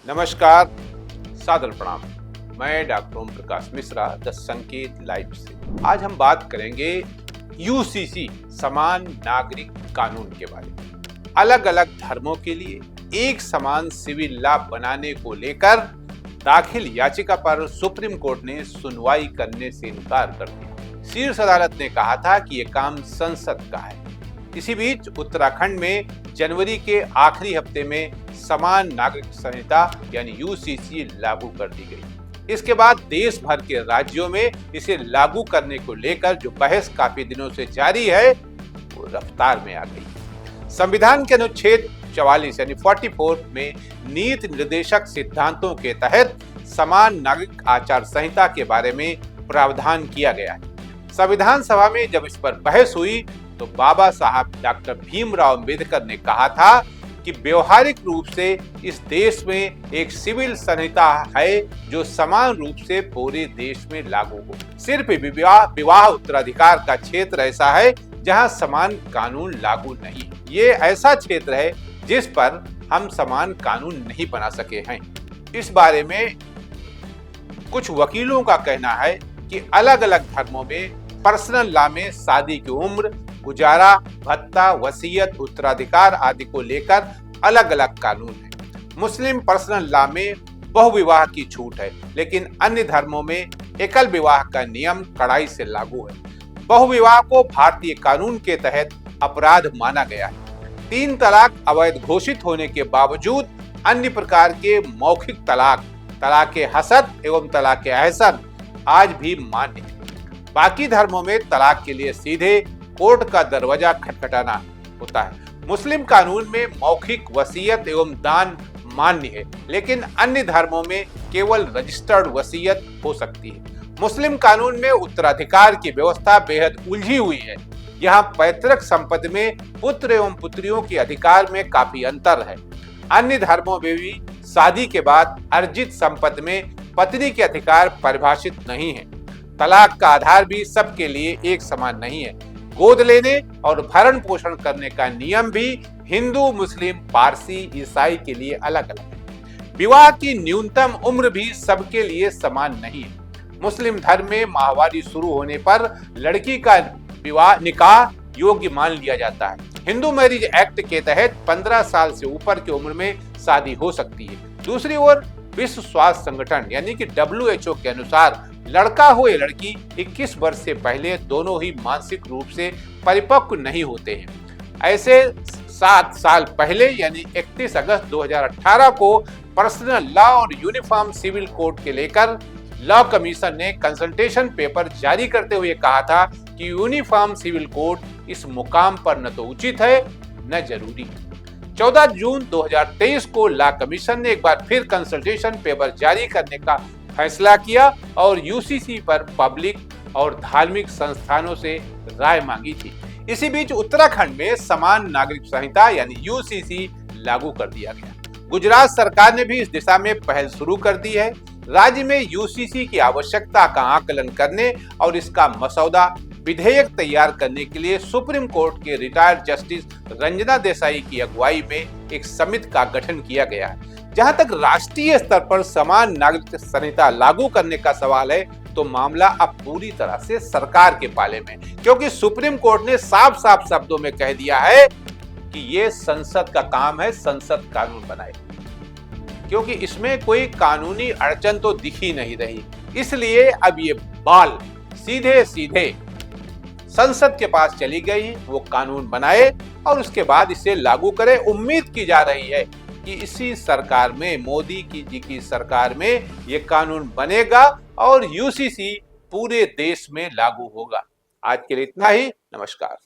नमस्कार, सादर प्रणाम। मैं doctor Om Prakash Mishra the Sanket live से आज हम बात करेंगे यूसीसी समान नागरिक कानून के बारे में। अलग अलग धर्मों के लिए एक समान सिविल लॉ बनाने को लेकर दाखिल याचिका पर सुप्रीम कोर्ट ने सुनवाई करने से इनकार कर दिया। शीर्ष अदालत ने कहा था कि यह काम संसद का है। इसी बीच उत्तराखंड में जनवरी के आखिरी हफ्ते में समान नागरिक संहिता यानी यूसीसी लागू कर दी गई। इसके बाद देश भर के राज्यों में इसे लागू करने को लेकर जो बहस काफी दिनों से जारी है वो रफ्तार में आ गई। संविधान के अनुच्छेद 44 यानी 44 में नीति निर्देशक सिद्धांतों के तहत समान नागरिक आचार संहिता के बारे में प्रावधान किया गया है। संविधान सभा में जब इस पर बहस हुई तो बाबा साहब डॉक्टर भीमराव अम्बेडकर ने कहा था कि व्यवहारिक रूप से इस देश में एक सिविल संहिता है जो समान रूप से पूरे देश में लागू हो। सिर्फ विवाह उत्तराधिकार का क्षेत्र ऐसा है जहां समान कानून लागू नहीं। ये ऐसा क्षेत्र है जिस पर हम समान कानून नहीं बना सके हैं। इस बारे में कुछ वकीलों का कहना है कि अलग अलग धर्मों में पर्सनल लॉ में शादी की उम्र, गुजारा भत्ता, वसीयत, उत्तराधिकार आदि को लेकर अलग अलग कानून है। मुस्लिम पर्सनल लॉ में बहुविवाह की छूट है, लेकिन अन्य धर्मों में एकल विवाह का नियम कड़ाई से लागू है। बहुविवाह को भारतीय कानून के तहत अपराध माना गया है। 3 तलाक अवैध घोषित होने के बावजूद अन्य प्रकार के मौखिक तलाक, तलाक हसद एवं तलाक अहसन आज भी मान्य है। बाकी धर्मों में तलाक के लिए सीधे कोर्ट का दरवाजा खटखटाना होता है। मुस्लिम कानून में मौखिक वसीयत एवं दान मान्य है, लेकिन अन्य धर्मों में केवल रजिस्टर्ड वसीयत हो सकती है। मुस्लिम कानून में उत्तराधिकार की व्यवस्था बेहद उलझी हुई है। यहाँ पैतृक संपत्ति में पुत्र एवं पुत्रियों के अधिकार में काफी अंतर है। अन्य धर्मों में भी शादी के बाद अर्जित संपत्ति में पत्नी के अधिकार परिभाषित नहीं है। तलाक का आधार भी सबके लिए एक समान नहीं है। गोद लेने और भरण पोषण करने का नियम भी हिंदू, मुस्लिम, पारसी, ईसाई के लिए अलग अलग है। विवाह की न्यूनतम उम्र भी सबके लिए समान नहीं है। मुस्लिम धर्म में माहवारी शुरू होने पर लड़की का विवाह निकाह योग्य मान लिया जाता है। हिंदू मैरिज एक्ट के तहत 15 साल से ऊपर की उम्र में शादी हो सकती है। दूसरी ओर विश्व स्वास्थ्य संगठन यानी कि WHO के अनुसार लड़का हो या लड़की 21 वर्ष से पहले दोनों ही मानसिक रूप से परिपक्व नहीं होते हैं। ऐसे 7 साल पहले यानी 31 अगस्त 2018 को पर्सनल लॉ और यूनिफॉर्म सिविल कोड के लेकर लॉ कमीशन ने कंसल्टेशन पेपर जारी करते हुए कहा था कि यूनिफॉर्म सिविल कोड इस मुकाम पर न तो उचित है न जरूरी। 14 जून 2023 को लॉ कमीशन ने एक बार फिर कंसल्टेशन पेपर जारी करने का फैसला किया और यूसीसी पर पब्लिक और धार्मिक संस्थानों से राय मांगी थी। इसी बीच उत्तराखंड में समान नागरिक संहिता यानी यूसीसी लागू कर दिया गया। गुजरात सरकार ने भी इस दिशा में पहल शुरू कर दी है। राज्य में यूसीसी की आवश्यकता का आकलन करने और इसका मसौदा विधेयक तैयार करने के लिए सुप्रीम कोर्ट के रिटायर्ड जस्टिस रंजना देसाई की अगुवाई में एक समिति का गठन किया गया है। जहां तक राष्ट्रीय स्तर पर समान नागरिक संहिता लागू करने का सवाल है तो मामला अब पूरी तरह से सरकार के पाले में, क्योंकि सुप्रीम कोर्ट ने साफ साफ शब्दों में कह दिया है कि ये संसद का काम है, संसद कानून बनाए, क्योंकि इसमें कोई कानूनी अड़चन तो दिख ही नहीं रही। इसलिए अब ये बाल सीधे सीधे संसद के पास चली गई, वो कानून बनाए और उसके बाद इसे लागू करे। उम्मीद की जा रही है कि इसी सरकार में, मोदी जी की सरकार में ये कानून बनेगा और यूसीसी पूरे देश में लागू होगा। आज के लिए इतना ही। नमस्कार।